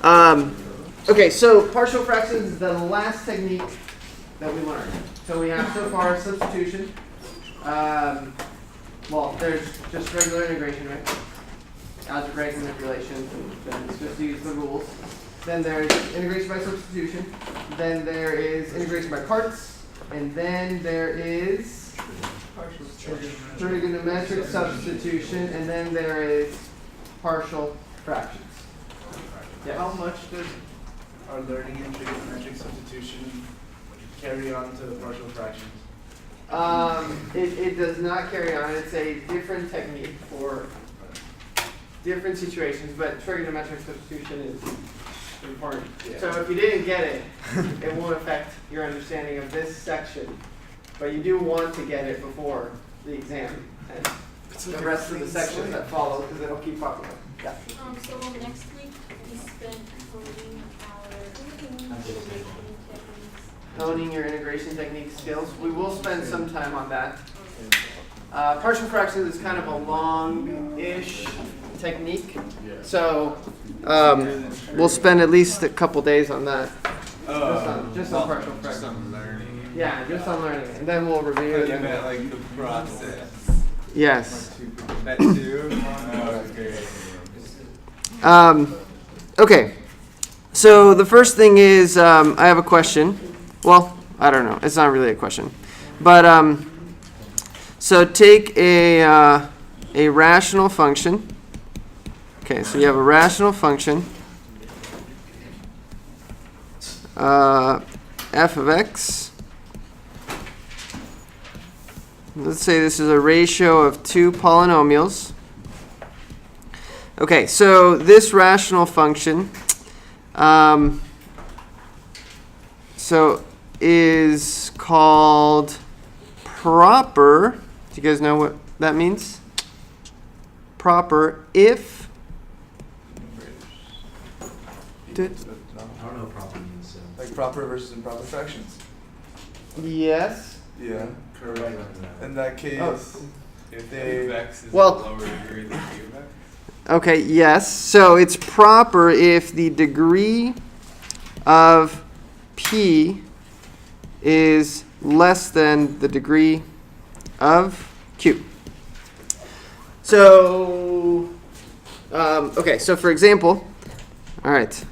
Okay, so partial fractions is the last technique that we learned. So we have so far substitution. Well, there's just regular integration, right? Algebraic manipulation, and then it's just use the rules. Then there's integration by substitution. Then there is integration by parts. And then there is trigonometric substitution. And then there is partial fractions. Yes. How much does our learning in trigonometric substitution carry on to the partial fractions? It does not carry on. It's a different technique for different situations, but trigonometric substitution is important. Yeah. So if you didn't get it, it won't affect your understanding of this section, but you do want to get it before the exam and the rest of the sections that follow, because it'll keep popping up. Yeah. So next week we spent honing our integration techniques. Honing your integration technique skills. We will spend some time on that. Partial fractions is kind of a long-ish technique, so we'll spend at least a couple days on that. Just on partial fractions. Just on learning. Yeah, just on learning, and then we'll review it. You meant like the process. Yes. That too? Oh, okay. Okay. So the first thing is I have a question. Well, I don't know. It's not really a question, but so take a rational function. Okay, so you have a rational function, f of x. Let's say this is a ratio of two polynomials. Okay, so this rational function so is called proper. Do you guys know what that means? Proper if I don't know proper means. Like proper versus improper fractions. yes. Yeah. Correct. In that case, If They- f of x is Well- a lower degree than q of x? Okay, yes. So it's proper if the degree of p is less than the degree of q. So, okay, so for example, all right,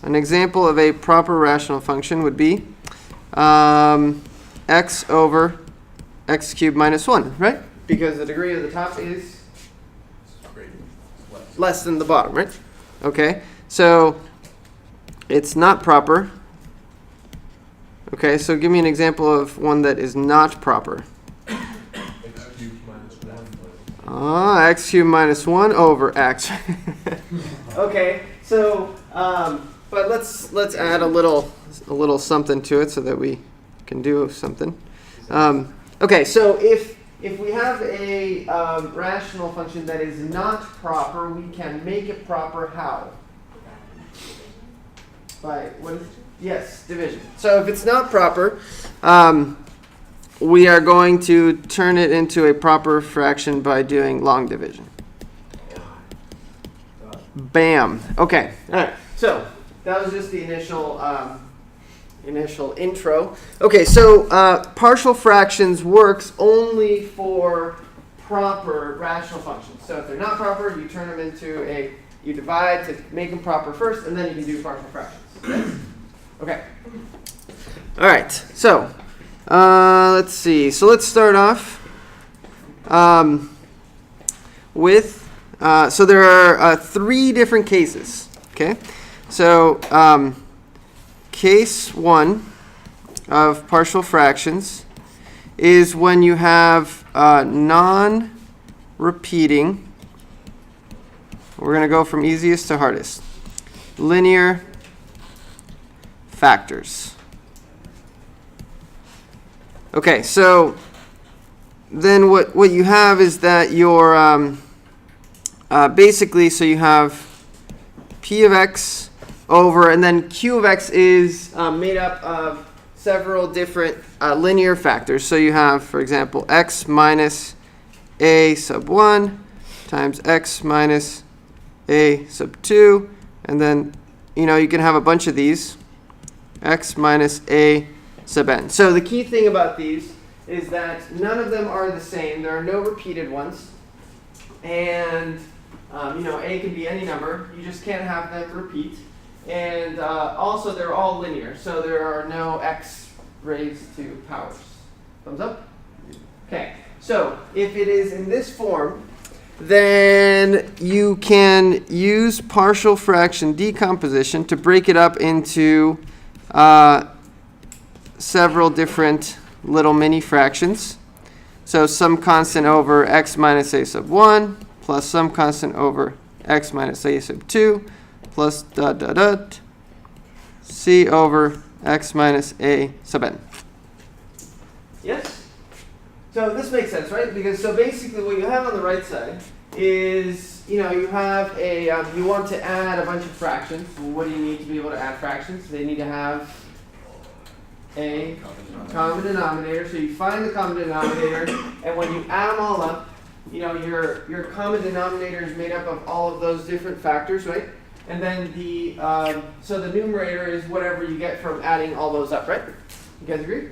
an example of a proper rational function would be x over x cubed minus 1, right? Because the degree of the top is less than the bottom, right? Okay, so it's not proper. Okay, so give me an example of one that is not proper. X cubed minus 1 over x. Okay, so but let's add a little something to it so that we can do something. Okay, so if we have a rational function that is not proper, we can make it proper how? By what is it? Yes, division. So if it's not proper, we are going to turn it into a proper fraction by doing long division. Bam. Okay. All right. So that was just the initial intro. Okay. So partial fractions works only for proper rational functions. So if they're not proper, you turn them into you divide to make them proper first, and then you can do partial fractions. Yes? Okay. All right. So let's see. So let's start off with. So there are 3 different cases. Okay. So case 1 of partial fractions is when you have non-repeating. We're going to go from easiest to hardest. Linear factors. Okay, so then what you have is that your basically, so you have p of x over, and then q of x is made up of several different linear factors. So you have, for example, x minus a sub 1 times x minus a sub 2, and then, you can have a bunch of these, x minus a sub n. So the key thing about these is that none of them are the same. There are no repeated ones. And, a can be any number. You just can't have them repeat. And also, they're all linear. So there are no x raised to powers. Thumbs up? Okay. So if it is in this form, then you can use partial fraction decomposition to break it up into several different little mini fractions. So some constant over x minus a sub 1 plus some constant over x minus a sub 2 plus dot dot dot c over x minus a sub n. Yes? So this makes sense, right? Because so basically what you have on the right side is, you have a, you want to add a bunch of fractions. Well, what do you need to be able to add fractions? They need to have a common denominator. So you find the common denominator, and when you add them all up, your common denominator is made up of all of those different factors, right? And then so the numerator is whatever you get from adding all those up, right? You guys agree?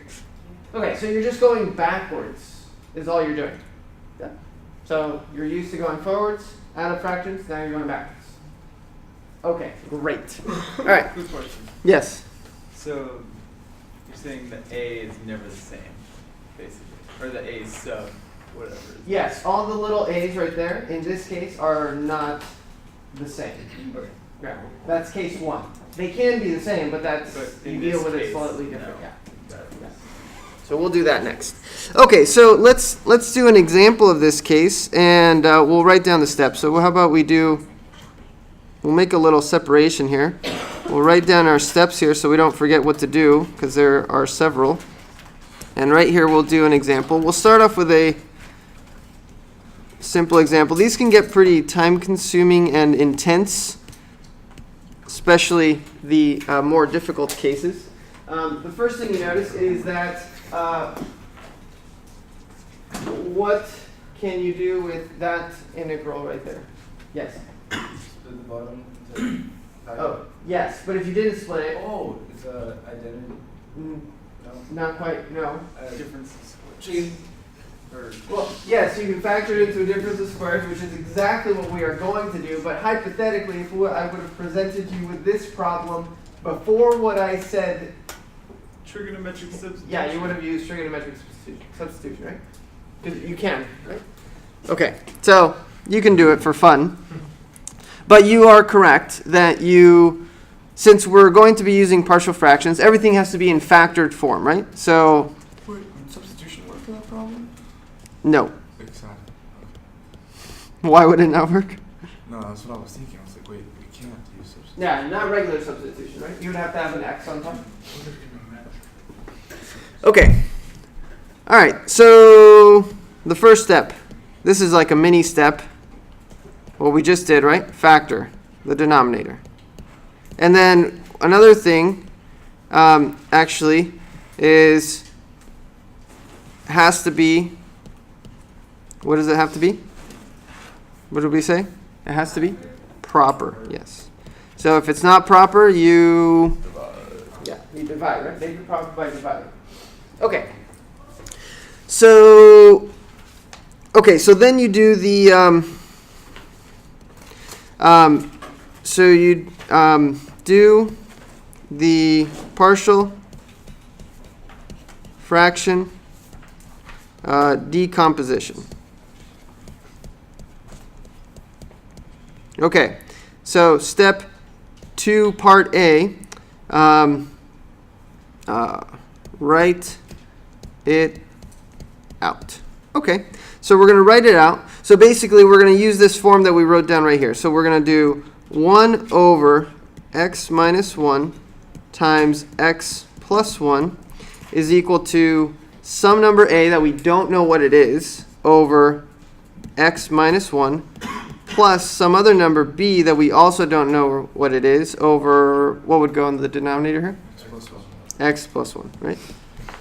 Okay, so you're just going backwards is all you're doing. Yeah. So you're used to going forwards, add up fractions, now you're going backwards. Okay, great. All right. Good question. Yes. So you're saying that A is never the same, basically, or the A sub whatever. Yes, all the little a's right there, in this case, are not the same. Okay. Yeah, that's case 1. They can be the same, but that's, But you in deal this with it case, slightly different. no. Yeah. Got it. Yeah. So we'll do that next. Okay, so let's do an example of this case, and we'll write down the steps. So how about we'll make a little separation here. We'll write down our steps here so we don't forget what to do, because there are several. And right here we'll do an example. We'll start off with a simple example. These can get pretty time-consuming and intense, especially the more difficult cases. The first thing you notice is that what can you do with that integral right there? Yes? Split the bottom to Oh, yes, but if you didn't split it, Oh, it's a identity. mm, No. not quite, no. Difference is Chain. or Well, yes, you can factor it into a difference of squares, which is exactly what we are going to do, but hypothetically, if I would have presented you with this problem before what I said, trigonometric substitution. yeah, you would have used trigonometric substitution, right? Because you can, right? Okay, so you can do it for fun. But you are correct that since we're going to be using partial fractions, everything has to be in factored form, right? So, Would substitution work for that problem? no. Exactly. Why would it not work? No, that's what I was thinking. I was like, wait, we can't use substitution. Yeah, not regular substitution, right? You would have to have an x on top. Okay. All right, so the first step. This is like a mini step. What we just did, right? Factor the denominator. And then another thing, actually, has to be, what does it have to be? What did we say? It has to be proper, yes. So if it's not proper, you divide, right? Make it proper by dividing. Okay. So then you do the, do the partial fraction decomposition. Okay, so step 2, part A, write it out. Okay, so we're going to write it out. So basically, we're going to use this form that we wrote down right here. So we're going to do 1 over x minus 1 times x plus 1 is equal to some number a that we don't know what it is over x minus 1 plus some other number b that we also don't know what it is over, what would go in the denominator here? X plus 1, right?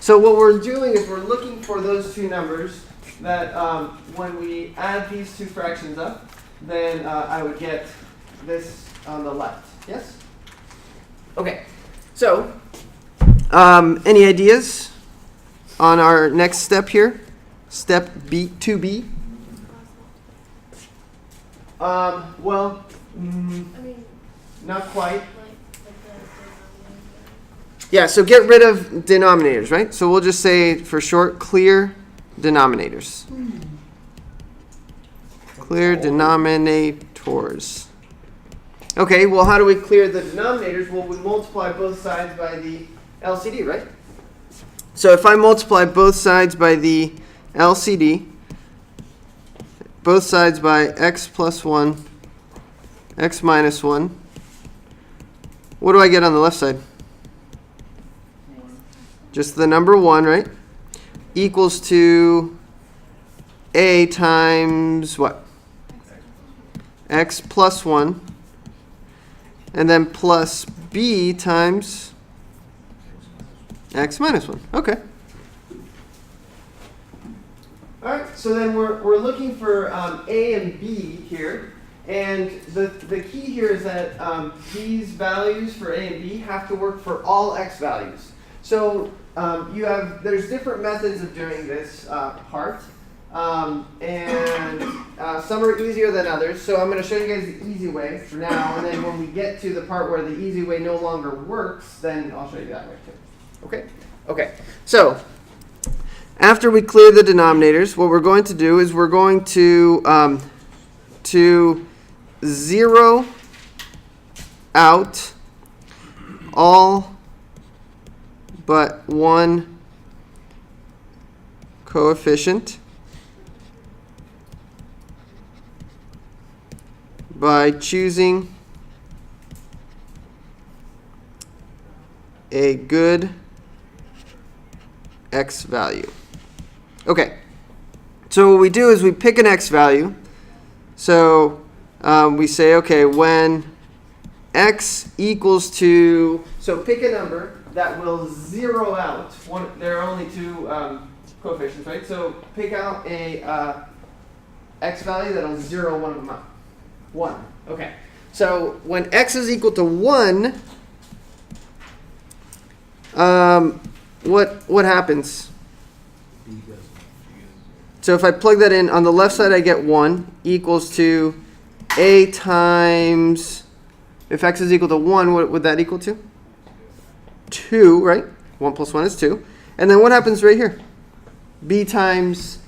So what we're doing is we're looking for those two numbers that when we add these two fractions up, then I would get this on the left. Yes? Okay. So, any ideas on our next step here? Step B, 2B? Well, I mean, not quite. like the denominator. Yeah, so get rid of denominators, right? So we'll just say, for short, clear denominators. Clear denominators. Okay, well, how do we clear the denominators? Well, we multiply both sides by the LCD, right? So if I multiply both sides by the LCD, both sides by x plus 1, x minus 1, what do I get on the left side? Just the number 1, right? Equals to a times what? X plus 1. And then plus b times x minus 1. Okay. All right, so then we're looking for a and b here. And the key here is that these values for a and b have to work for all x values. So there's different methods of doing this part. And some are easier than others. So I'm going to show you guys the easy way for now. And then when we get to the part where the easy way no longer works, then I'll show you that way too. Okay? Okay. So after we clear the denominators, what we're going to do is we're going to zero out all but one coefficient by choosing a good x value. Okay, so what we do is we pick an x value. So we say, okay, when x equals to, so pick a number that will zero out one. There are only two coefficients, right? So pick out a x value that'll zero one of them out. 1. Okay. So when x is equal to 1, what happens? So if I plug that in, on the left side I get 1 equals to a times, if x is equal to 1, what would that equal to? 2, right? 1 plus 1 is 2. And then what happens right here? B times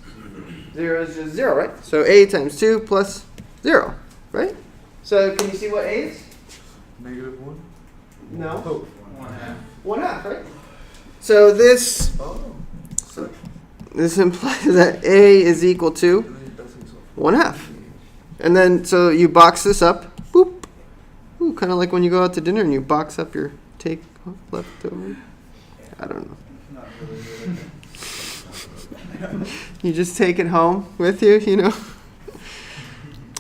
0 is just 0, right? So a times 2 plus 0, right? So can you see what a is? -1? No. Oh. 1/2, right? So this implies that a is equal to 1/2. And then, so you box this up. Boop. Ooh, kind of like when you go out to dinner and you box up your take leftover. I don't know. Not really. You just take it home with you, you know?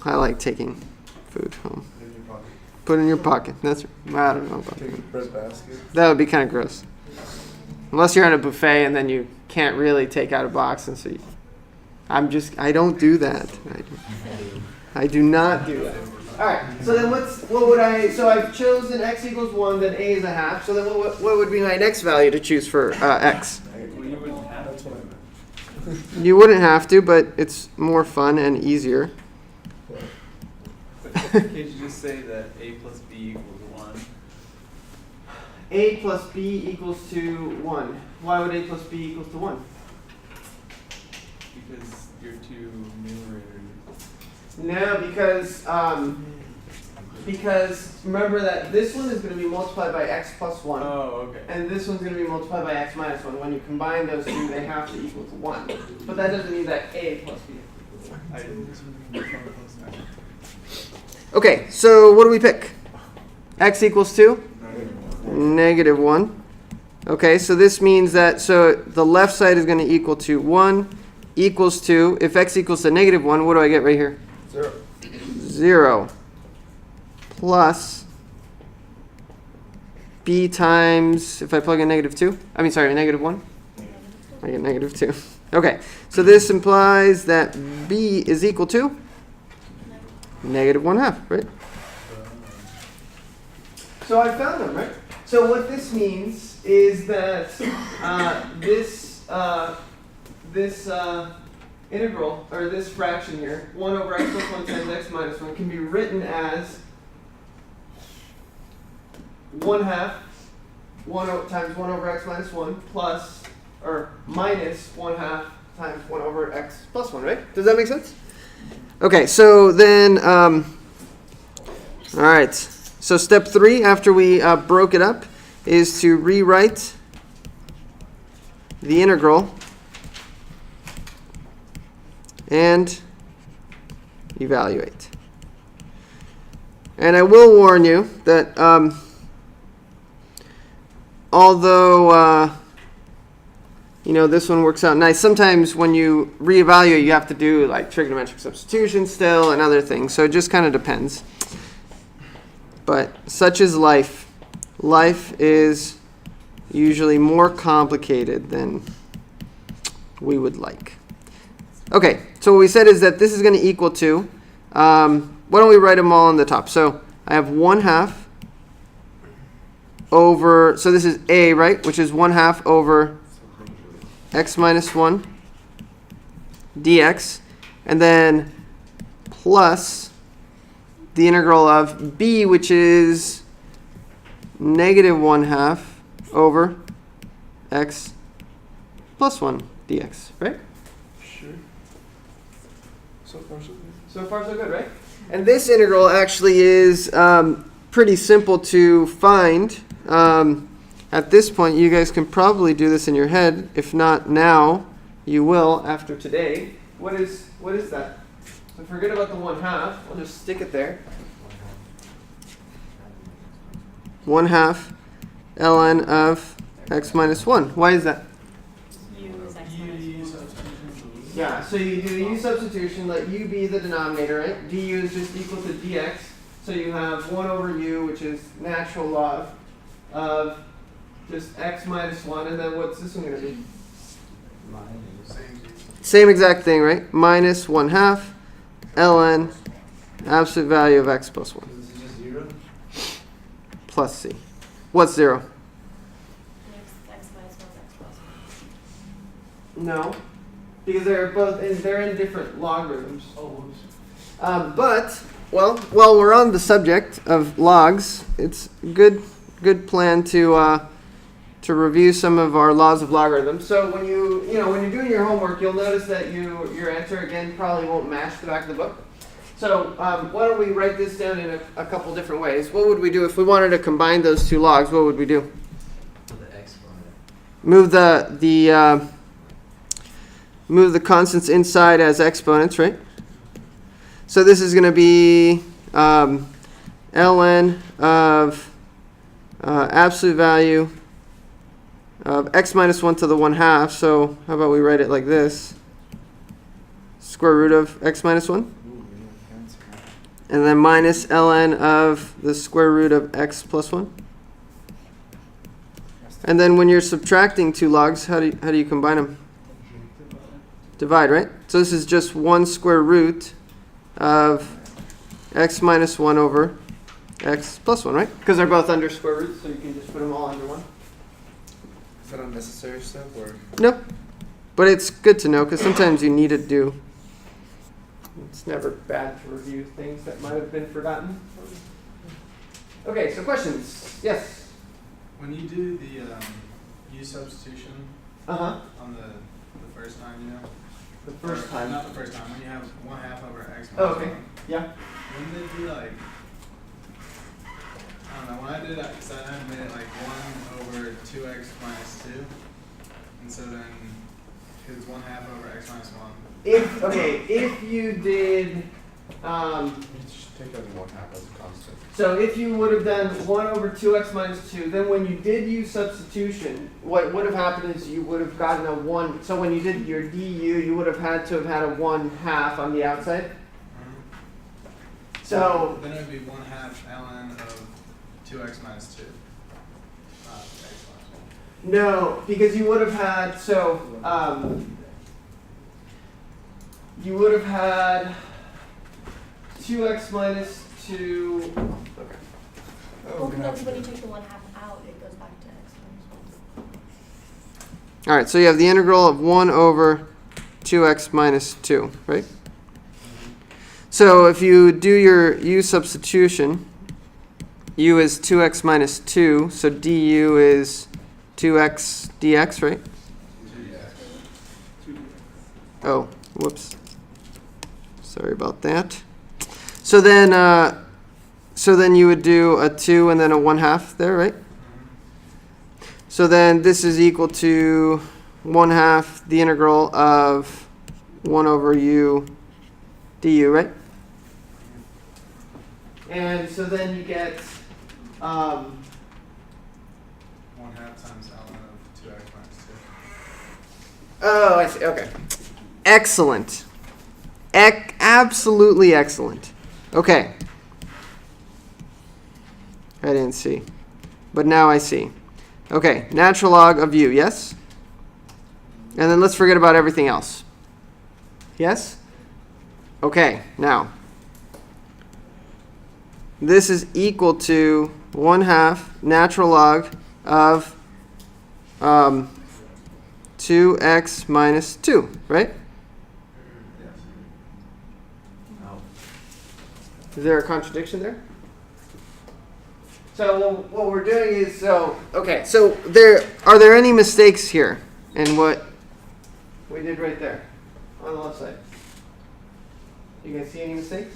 I like taking food home. In your pocket. Put it in your pocket. That's, I don't know about Take a that. bread basket. That would be kind of gross. Unless you're at a buffet and then you can't really take out a box and so I don't do that. I do not do that. All right. So then so I've chosen x equals 1, then a is 1/2. So then what would be my next value to choose for x? Well, you wouldn't have That's what I meant. You wouldn't have to, but it's more fun and easier. But can't you just say that a plus b equals 1? A plus b equals to 1. Why would a plus b equals to 1? Because your two numerators. No, because remember that this one is going to be multiplied by x plus 1. Oh, okay. And this one's going to be multiplied by x minus 1. When you combine those two, they have to equal to 1. But that doesn't mean that a plus b. I didn't. Okay, so what do we pick? X equals to? -1. Okay, so this means that, so the left side is going to equal to 1 equals to, if x equals to -1, what do I get right here? 0. 0 plus b times, if I plug in -2, I mean, sorry, -1, I get -2. Okay, so this implies that b is equal to negative 1/2, right? So I found them, right? So what this means is that this integral, or this fraction here, 1 over x plus 1 times x minus 1, can be written as 1/2 times 1 over x minus 1 plus, or minus 1/2 times 1 over x plus 1, right? Does that make sense? Okay, so then, all right. So step 3, after we broke it up, is to rewrite the integral and evaluate. And I will warn you that although this one works out nice, sometimes when you reevaluate you have to do like trigonometric substitution still and other things, so it just kind of depends. But such is life. Life is usually more complicated than we would like. Okay, so what we said is that this is going to equal to, why don't we write them all on the top? So I have 1/2 over, so this is a, right, which is 1/2 over x minus 1 dx, and then plus the integral of b, which is negative 1/2 over x plus 1 dx, right? Sure. So far, so good. So far, so good, right? And this integral actually is pretty simple to find. At this point, you guys can probably do this in your head. If not now, you will after today. What is that? So forget about the 1/2. I'll just stick it there. 1/2 ln of x minus 1. Why is that? U is x U minus 1. substitution. Yeah, so you do u substitution, let u be the denominator, right? Du is just equal to dx. So you have 1 over u, which is natural log of just x minus 1. And then what's this one going to be? Same exact thing, right? Minus 1/2 ln absolute value of x plus 1 This is just 0. plus c. What's 0? X minus 1 is x plus 1. No, because they're in different logarithms. Oh, whoops. But while we're on the subject of logs, it's a good plan to review some of our laws of logarithms. So when you're doing your homework, you'll notice that your answer again probably won't match the back of the book. So why don't we write this down in a couple different ways? What would we do if we wanted to combine those two logs? What would we do? Move the constants inside as exponents, right? So this is going to be ln of absolute value of x minus 1 to the 1/2. So how about we write it like this? Square root of x minus 1. Ooh, yeah, fancy. And then minus ln of the square root of x plus 1. And then when you're subtracting two logs, how do you combine them? Divide, right? So this is just 1 square root of x minus 1 over x plus 1, right? Because they're both under square roots, so you can just put them all under 1. Is that unnecessary stuff or? No, but it's good to know because sometimes you need to do. It's never bad to review things that might have been forgotten. Okay, so questions? Yes? When you do the U substitution Uh-huh. on the first time, The first Or, time. Not the first time, when you have 1/2 over x minus Oh, okay. 1. Yeah. Wouldn't it be like, I don't know, when I did that, because I had made it like 1 over 2x minus 2. And so then, it's 1/2 over x minus 1. If you did, Just take out the 1/2 as a constant. so if you would have done 1 over 2x minus 2, then when you did use substitution, what would have happened is you would have gotten a 1. So when you did your du, you would have had to have had a 1/2 on the outside. So then it would be 1/2 ln of 2x minus 2. Not x minus 1. no, because you would have had, you would have had 2x minus 2. Okay. Well, because when you take the 1/2 out, it goes back to x minus 1. All right, so you have the integral of 1 over 2x minus 2, right? So if you do your u substitution, u is 2x minus 2, so du is 2x dx, right? Oh, whoops. Sorry about that. So then you would do a 2 and then a 1/2 there, right? So then this is equal to 1/2 the integral of 1 over u du, right? And so then you get 1/2 times ln of 2x minus 2. Oh, I see. Okay. Excellent. Absolutely excellent. Okay. I didn't see. But now I see. Okay. Natural log of u, yes? And then let's forget about everything else. Yes? Okay. Now, this is equal to 1/2 natural log of 2x minus 2, right? Is there a contradiction there? So what we're doing is, okay, so are there any mistakes here in what we did right there on the left side? You guys see any mistakes?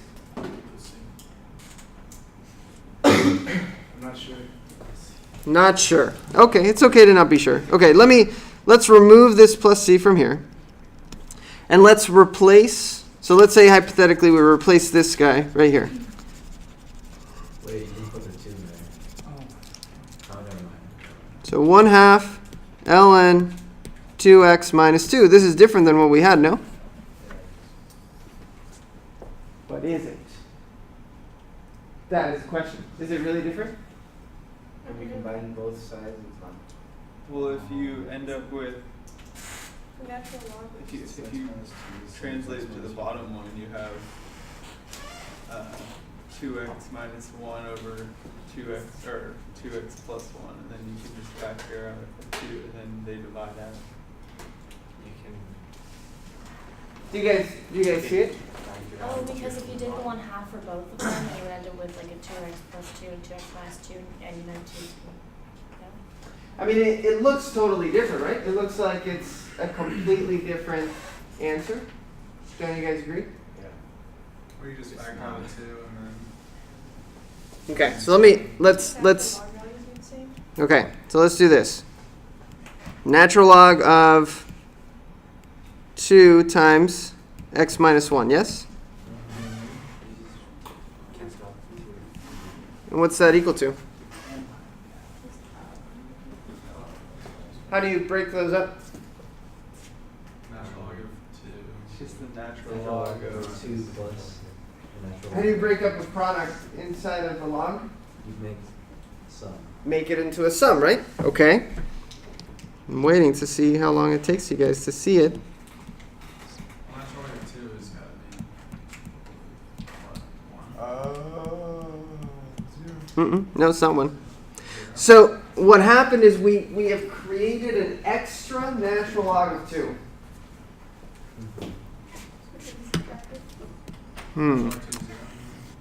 I'm not sure. Not sure. Okay, it's okay to not be sure. Okay, let's remove this plus c from here. And let's replace, so let's say hypothetically we replace this guy right here. Wait, you didn't put the 2 in there. Oh, never mind. So 1/2 ln 2x minus 2. This is different than what we had, no? What is it? That is the question. Is it really different? When we combine both sides, it's not. Well, if you end up with, Natural log. if you translate it to the bottom one, you have 2x minus 1 over 2x, or 2x plus 1, and then you can just factor out a 2, and then they divide out. You can. Do you guys see it? Oh, because if you did the 1/2 for both of them, you would end up with like a 2x plus 2 and 2x minus 2, and then 2. I mean, it looks totally different, right? It looks like it's a completely different answer. Don't you guys agree? Yeah. Or you just factor out a 2 and then. Okay, so let's okay, so let's do this. Natural log of 2 times x minus 1, yes? And what's that equal to? How do you break those up? Natural log of 2. It's just the natural Natural log log of of 2 plus the natural How do you log. break up a product inside of a log? You make sum. Make it into a sum, right? Okay. I'm waiting to see how long it takes you guys to see it. Natural log of 2 has got to be. What? 1? No, it's not 1. So what happened is we have created an extra natural log of 2.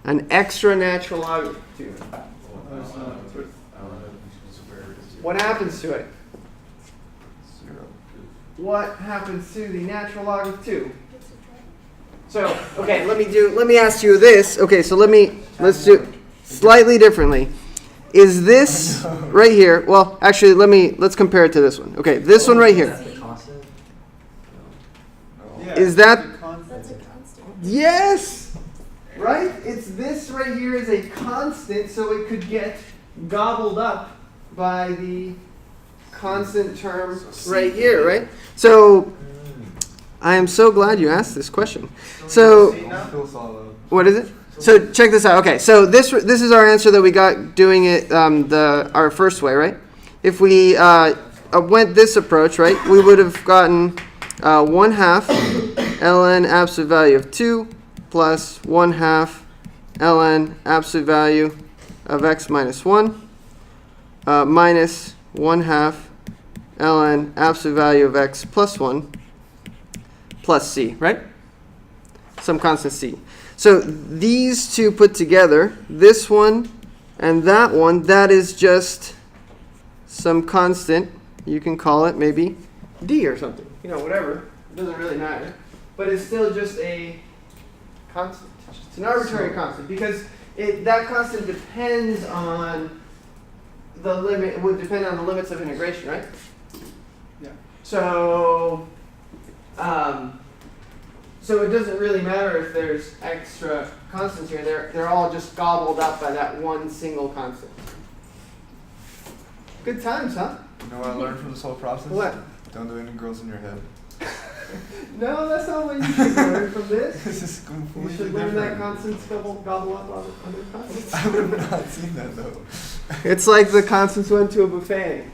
An extra natural log of 2. What happens to it? What happens to the natural log of 2? So, okay, let me ask you this. Okay, so let's do slightly differently. Is this right here? Well, actually, let's compare it to this one. Okay, this one right here. Is that the constant? yeah, Is that- it's a constant. That's a constant. Yes! Right? It's this right here is a constant, so it could get gobbled up by the constant term right here, right? So I am so glad you asked this question. So what is it? So check this out. Okay, so this is our answer that we got doing it our first way, right? If we went this approach, right, we would have gotten 1/2 ln absolute value of 2 plus 1/2 ln absolute value of x minus 1 minus 1/2 ln absolute value of x plus 1 plus c, right? Some constant c. So these two put together, this one and that one, that is just some constant. You can call it maybe d or something. You know, whatever. It doesn't really matter. But it's still just a constant. It's an arbitrary constant because that constant depends on the limit. It would depend on the limits of integration, right? Yeah. So, so it doesn't really matter if there's extra constants here. They're all just gobbled up by that one single constant. Good times, huh? You know what I learned from this whole process? What? Don't do any girls in your head. No, that's not what you should learn from this. This is You completely should learn different. that constants gobble up other constants. I would have not seen that though. It's like the constants went to a buffet.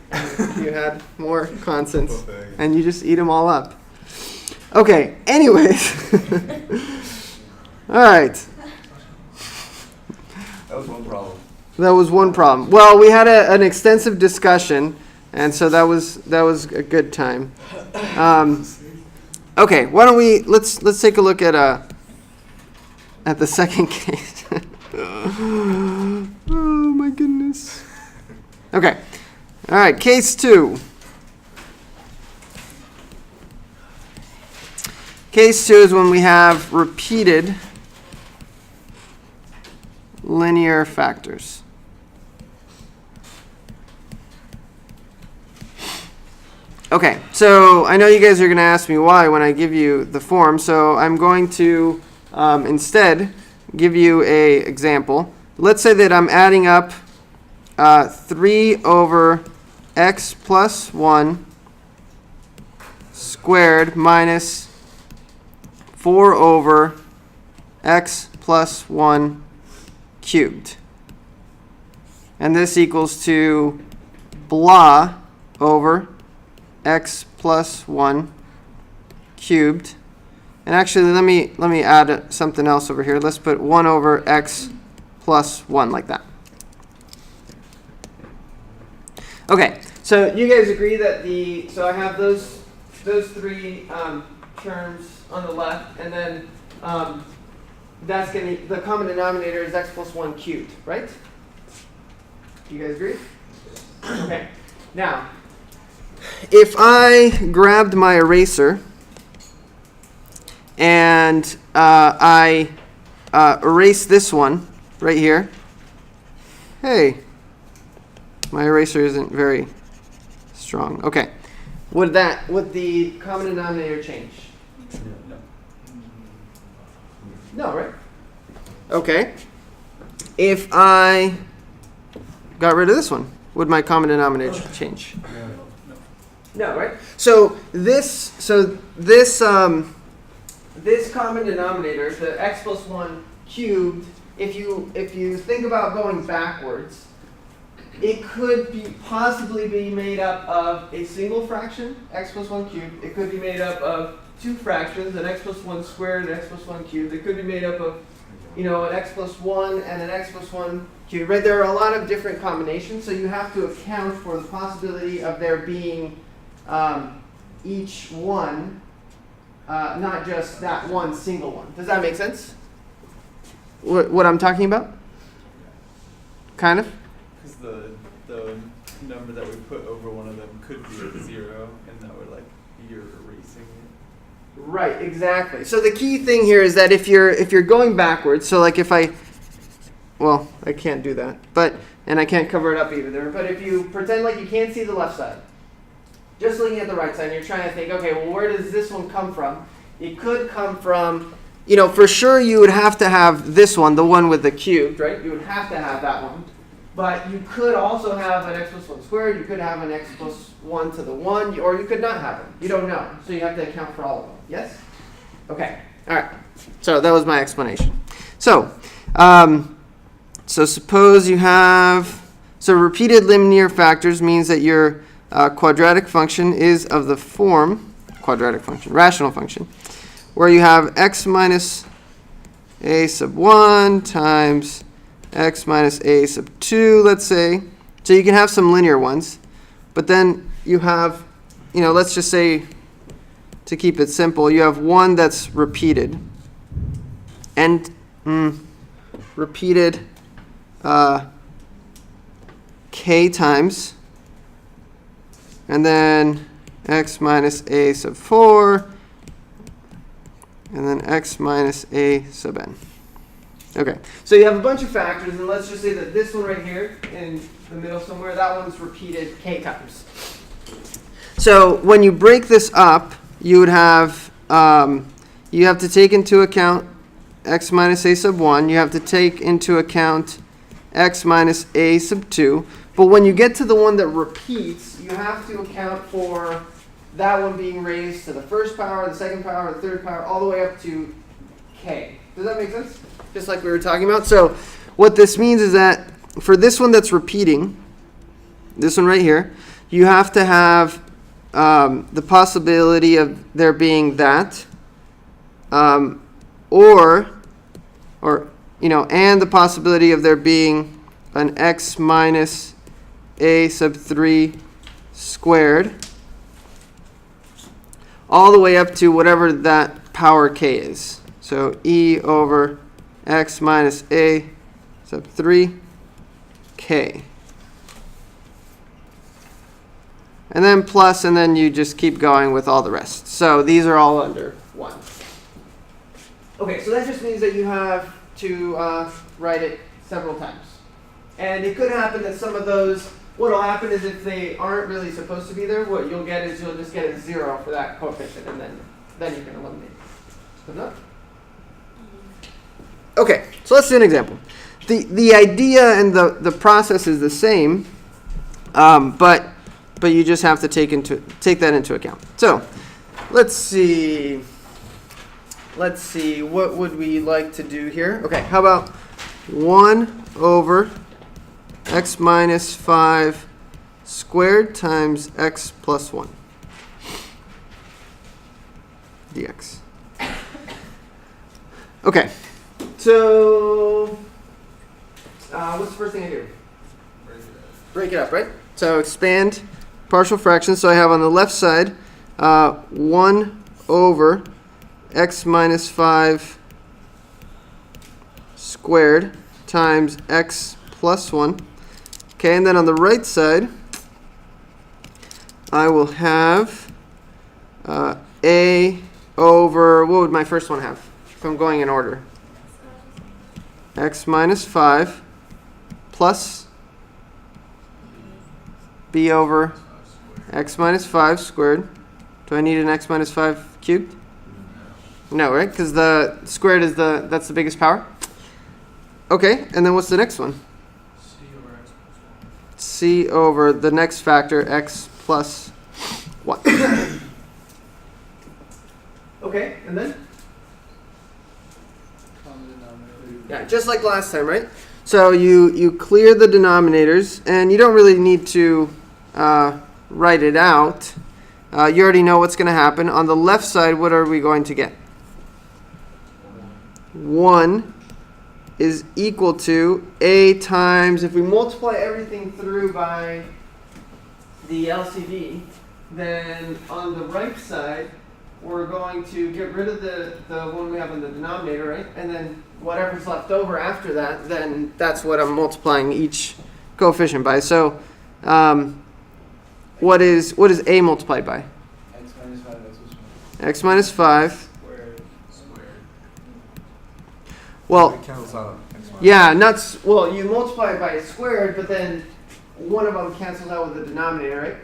You had more constants, Buffet. and you just eat them all up. Okay, anyways. All right. That was one problem. That was one problem. Well, we had an extensive discussion, and so that was a good time. Okay, why don't we let's take a look at the second case. Oh my goodness. Okay. All right, case 2. Case 2 is when we have repeated linear factors. Okay, so I know you guys are going to ask me why when I give you the form, so I'm going to instead give you a example. Let's say that I'm adding up 3 over x plus 1 squared minus 4 over x plus 1 cubed. And this equals to blah over x plus 1 cubed. And actually, let me add something else over here. Let's put 1 over x plus 1 like that. Okay, so you guys agree that so I have those 3 terms on the left, and then that's going to, the common denominator is x plus 1 cubed, right? You guys agree? Okay. Now, if I grabbed my eraser and I erase this one right here, hey, my eraser isn't very strong. Okay, would the common denominator change? No. No, right? Okay. If I got rid of this one, would my common denominator change? No, right? So this common denominator, the x plus 1 cubed, if you think about going backwards, it could possibly be made up of a single fraction, x plus 1 cubed. It could be made up of 2 fractions, an x plus 1 squared and x plus 1 cubed. It could be made up of, an x plus 1 and an x plus 1 cubed. Right? There are a lot of different combinations, so you have to account for the possibility of there being each one, not just that one single one. Does that make sense? What I'm talking about? Kind of? Because the number that we put over one of them could be a 0, and that would you're erasing it. Right, exactly. So the key thing here is that if you're going backwards, so like if I can't do that, and I can't cover it up either, but if you pretend like you can't see the left side, just looking at the right side, and you're trying to think, okay, well, where does this one come from? It could come from, for sure you would have to have this one, the one with the cubed, right? You would have to have that one. But you could also have an x plus 1 squared, you could have an x plus 1 to the 1, or you could not have them. You don't know. So you have to account for all of them. Yes? Okay. All right. So that was my explanation. So, suppose you have, repeated linear factors means that your quadratic function is of the form, rational function, where you have x minus a sub 1 times x minus a sub 2, let's say. So you can have some linear ones. But then you have, let's just say, to keep it simple, you have one that's repeated. And repeated k times. And then x minus a sub 4. And then x minus a sub n. Okay, so you have a bunch of factors, and let's just say that this one right here in the middle somewhere, that one's repeated k times. So when you break this up, you would have, you have to take into account x minus a sub 1. You have to take into account x minus a sub 2. But when you get to the one that repeats, you have to account for that one being raised to the first power, the second power, the third power, all the way up to k. Does that make sense? Just like we were talking about. So what this means is that for this one that's repeating, this one right here, you have to have the possibility of there being that, and the possibility of there being an x minus a sub 3 squared, all the way up to whatever that power k is. So e over x minus a sub 3 k. And then plus, and then you just keep going with all the rest. So these are all under 1. Okay, so that just means that you have to write it several times. And it could happen that some of those, what will happen is if they aren't really supposed to be there, what you'll get is you'll just get a 0 for that coefficient, and then you can eliminate it. Good enough? Okay, so let's do an example. The idea and the process is the same, but you just have to take that into account. So let's see. What would we like to do here? Okay, how about 1 over x minus 5 squared times x plus 1 dx. Okay, so what's the first thing I do? Break it up, right? So expand partial fractions. So I have on the left side 1 over x minus 5 squared times x plus 1. Okay, and then on the right side, I will have a over, what would my first one have? If I'm going in order. X minus 5 plus b over x minus 5 squared. Do I need an x minus 5 cubed? No, right? Because the squared is that's the biggest power. Okay, and then what's the next one? C over the next factor, x plus 1. Okay, and then? Yeah, just like last time, right? So you clear the denominators, and you don't really need to write it out. You already know what's going to happen. On the left side, what are we going to get? 1 is equal to a times, if we multiply everything through by the LCD, then on the right side, we're going to get rid of the one we have in the denominator, right? And then whatever's left over after that, then that's what I'm multiplying each coefficient by. So what is a multiplied by? X minus 5 x plus 1. X minus 5. Squared. Well, It cancels out x minus. yeah, you multiply it by squared, but then one of them cancels out with the denominator, right?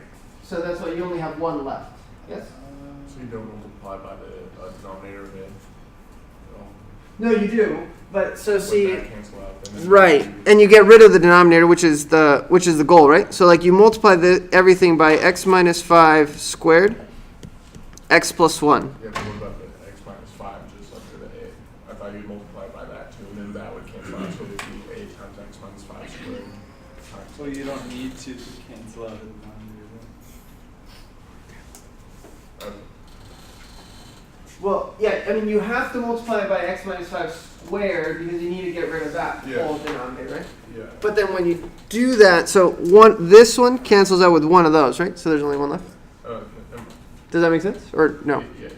So that's why you only have one left. Yes? So you don't multiply by the denominator again. No, you do. But so see, That cancel out, then right, and you get rid of the denominator, which is the goal, right? So like you multiply everything by x minus 5 squared, x plus 1. Yeah, but what about the x minus 5 just after the a? I thought you'd multiply by that too, and then that would cancel out. So it would be a times x minus 5 squared times. Well, you don't need to cancel out the denominator. Okay. Well, yeah, I mean, you have to multiply it by x minus 5 squared because you need to get rid of that Yeah. whole denominator, right? Yeah. But then when you do that, so this one cancels out with one of those, right? So there's only one left. Does that make sense? Or no? Yeah.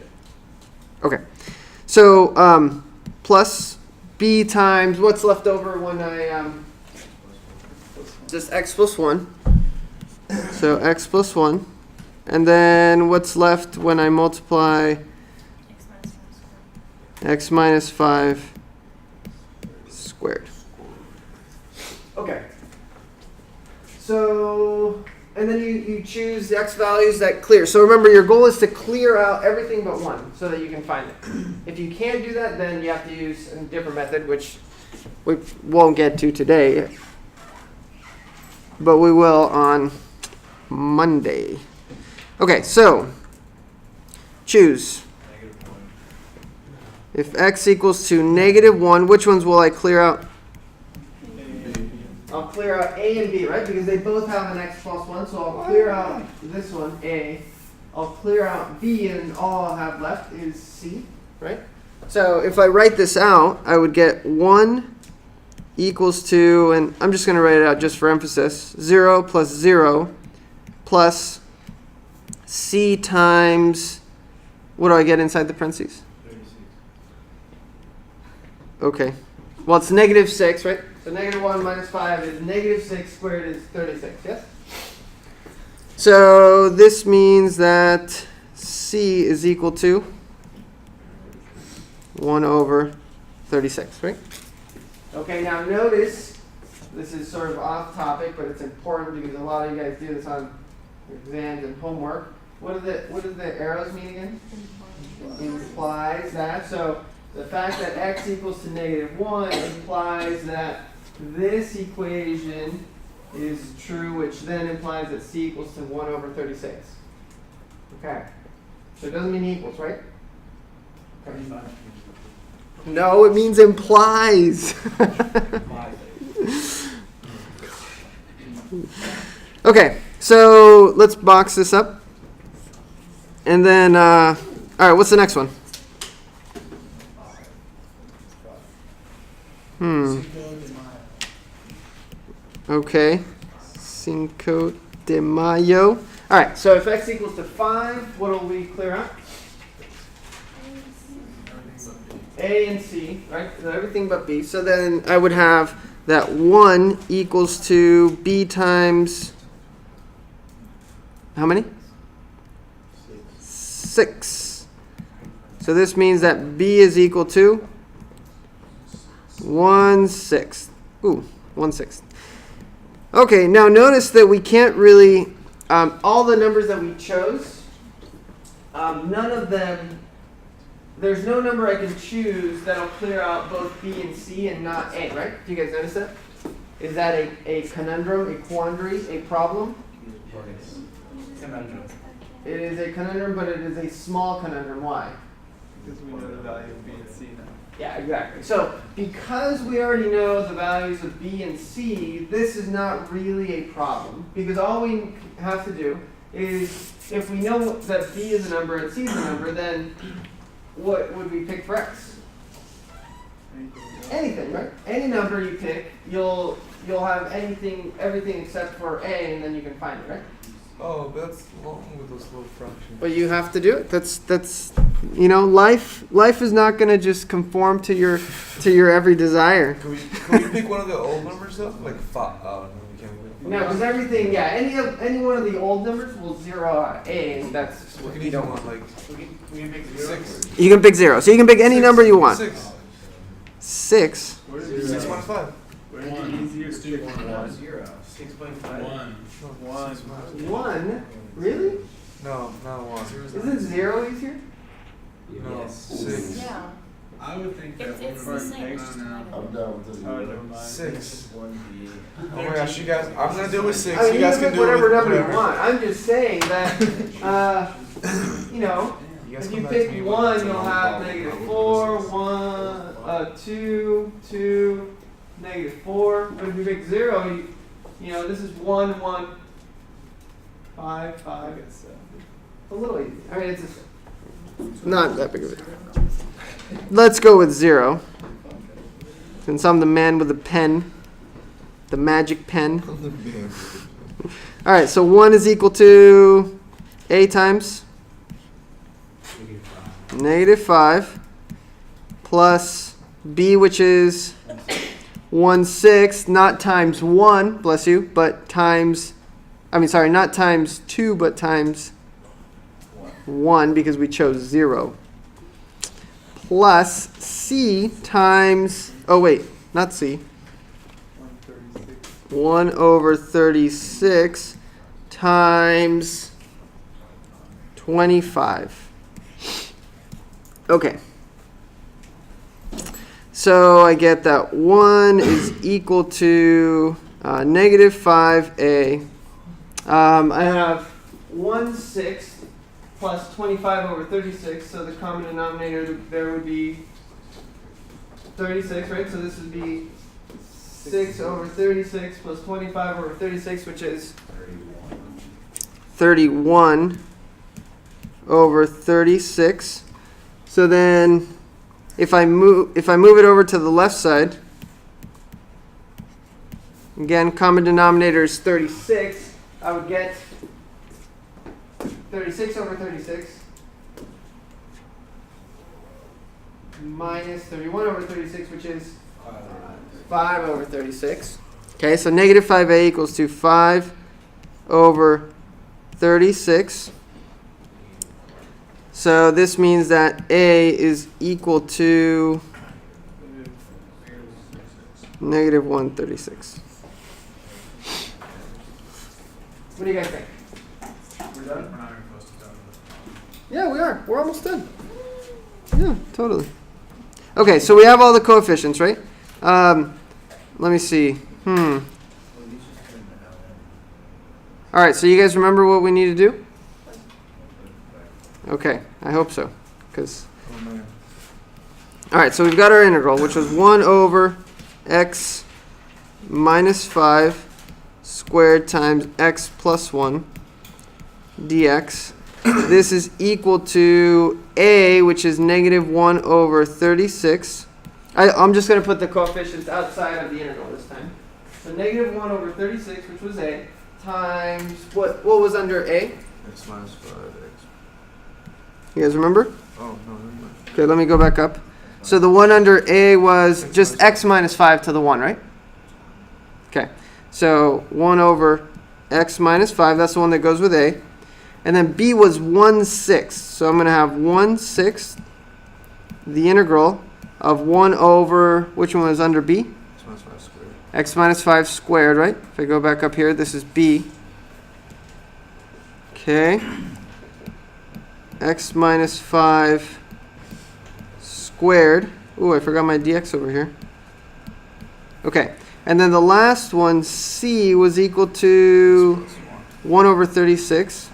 Okay. So plus b times what's left over when I just x plus 1. So x plus 1. And then what's left when I multiply x minus 5 squared. Okay. So, and then you choose the x values that clear. So remember, your goal is to clear out everything but 1 so that you can find it. If you can't do that, then you have to use a different method, which we won't get to today. But we will on Monday. Okay, so choose. If x equals to -1, which ones will I clear out? I'll clear out a and b, right? Because they both have an x plus 1, so I'll clear out this one, a. I'll clear out b, and all I'll have left is c, right? So if I write this out, I would get 1 equals to, and I'm just going to write it out just for emphasis, 0 plus 0 plus c times, what do I get inside the parentheses? Okay. Well, it's -6, right? So -1 minus 5 is -6 squared is 36, yes? So this means that c is equal to 1 over 36, right? Okay, now notice, this is sort of off topic, but it's important because a lot of you guys do this on exams and homework. What do the arrows mean again? Implies that. So the fact that x equals to -1 implies that this equation is true, which then implies that c equals to 1 over 36. Okay. So it doesn't mean equals, right? Okay. No, it means implies. Okay, so let's box this up. And then, all right, what's the next one? Okay, Cinco de Mayo. All right, so if x equals to 5, what will we clear out? A and C, right? So everything but B. So then I would have that 1 equals to B times, how many? 6. So this means that B is equal to 1/6. Ooh, 1/6. Okay, now notice that we can't really, all the numbers that we chose, none of them, there's no number I can choose that'll clear out both B and C and not A, right? Do you guys notice that? Is that a conundrum, a quandary, a problem? Conundrum. It is a conundrum, but it is a small conundrum. Why? Because we know the value of B and C now. Yeah, exactly. So because we already know the values of B and C, this is not really a problem. Because all we have to do is, if we know that B is a number and C is a number, then what would we pick for x? Anything, right? Any number you pick, you'll have everything except for A, and then you can find it, right? Oh, that's long with those little fractions. But you have to do it. That's life is not going to just conform to your every desire. Can we pick one of the old numbers though? Like 5. Oh, no, we can't. No, because everything, any one of the old numbers will zero out A, and that's We what can you either don't want want. like We can pick 0. 6. You can pick 0, so you can pick any number you want. 6. 6. 6 minus 5. Where is it easier to pick 1? 6.5. 1? Really? No, not 1. Isn't 0 easier? No, Yes. 6. Yeah. I would think It's the same. I'm done with this. Oh, never mind. 6. 1B. Oh my gosh, you guys! I'm gonna do it with 6. I mean, You you guys can can pick do it with whatever number you whatever. want. I'm just saying that, You guys if come you back to pick me 1, with you'll have -4, 1, 2, 2, -4. But if you pick 0, this is 1, 1, 5, 5. It's a little easy. I mean, it's Not that big of a deal. Let's go with 0. Since I'm the man with the pen, the magic pen. All right, so 1 is equal to a times -5 plus b, which is 1/6, not times 1, bless you, but times, not times 2, but times 1, because we chose 0. Plus c times, oh wait, not c, 136. 1 over 36 times 25. Okay. So I get that 1 is equal to -5a. I have 1/6 plus 25 over 36, so the common denominator there would be 36, right? So this would be 6 over 36 plus 25 over 36, which is 31 over 36. So then if I move it over to the left side, again, common denominator is 36, I would get 36 over 36 minus 31 over 36, which is 5 over 36. Okay, so -5a equals to 5 over 36. So this means that a is equal to -136. What do you guys think? We're not even close to done with this. Yeah, we are. We're almost done. Yeah, totally. Okay, so we have all the coefficients, right? Let me see. All right, so you guys remember what we need to do? Okay, I hope so. All right, so we've got our integral, which was 1 over x minus 5 squared times x plus 1 dx. This is equal to a, which is -1 over 36. I'm just going to put the coefficients outside of the integral this time. So -1 over 36, which was a, times, what was under a? X minus 5x. You guys remember? Oh, no, never mind. Okay, let me go back up. So the one under a was just x minus 5 to the 1, right? Okay, so 1 over x minus 5, that's the one that goes with a. And then b was 1/6. So I'm going to have 1/6, the integral of 1 over, which one was under b? X minus 5 squared. X minus 5 squared, right? If I go back up here, this is b. Okay. X minus 5 squared. Ooh, I forgot my dx over here. Okay. And then the last one, c, was equal to 1 over 36.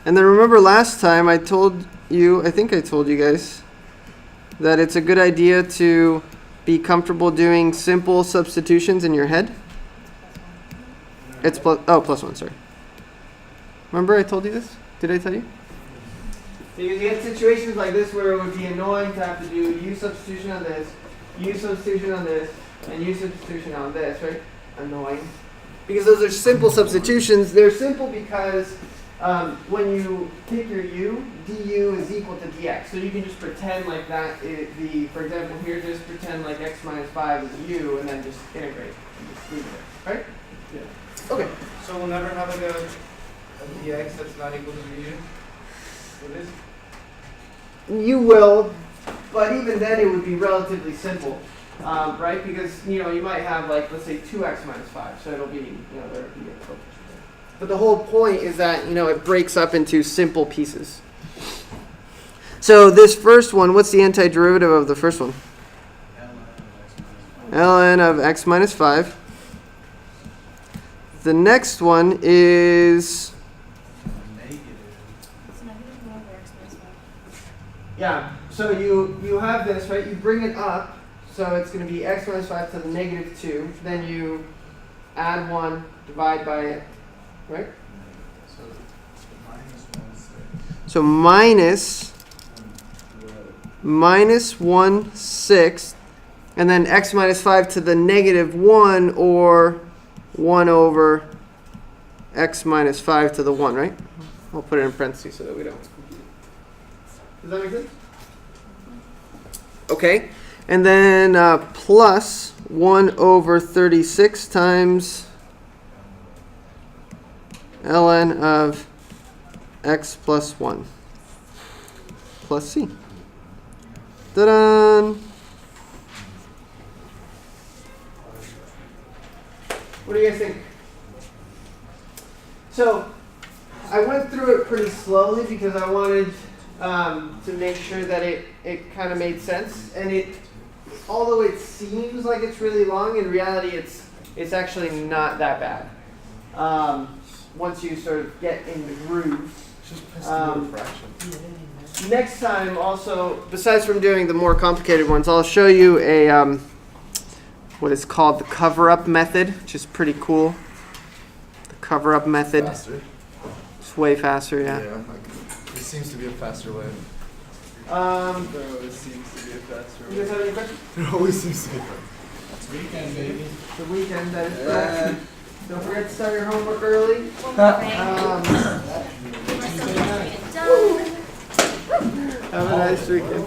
And then remember last time I told you, I think I told you guys, that it's a good idea to be comfortable doing simple substitutions in your head. It's plus 1, sorry. Remember I told you this? Did I tell you? Because you get situations like this where it would be annoying to have to do u substitution on this, u substitution on this, and u substitution on this, right? Annoying. Because those are simple substitutions. They're simple because when you take your u, du is equal to dx. So you can just pretend like that, for example here, just pretend like x minus 5 is u, and then just integrate. And just leave it there, right? Yeah. Okay. So we'll never have like a dx that's not equal to u? It is? You will, but even then it would be relatively simple, right? Because, you might have like, let's say 2x minus 5, so it'll be, there would be a coefficient there. But the whole point is that, it breaks up into simple pieces. So this first one, what's the antiderivative of the first one? ln of x minus 5. The next one is... Yeah, so you have this, right? You bring it up, so it's going to be x minus 5 to the -2. Then you add 1, divide by it, right? So minus 1/6. So minus 1/6, and then x minus 5 to the negative 1, or 1 over x minus 5 to the 1, right? I'll put it in parentheses so that we don't. Does that make sense? Okay. And then plus 1 over 36 times ln of x plus 1 plus c. Ta-da! What do you guys think? So, I went through it pretty slowly because I wanted to make sure that it kind of made sense. And although it seems like it's really long, in reality it's actually not that bad. Once you sort of get in the groove. Next time, also, besides from doing the more complicated ones, I'll show you a what is called the cover-up method, which is pretty cool. The cover-up method. Faster. It's way faster, yeah. It seems to be a faster way. There always seems to be a faster You guys way. have any questions? It always seems to be. It's weekend, baby. The weekend, that is correct. Don't forget to start your homework early. One more thing. Have a nice weekend.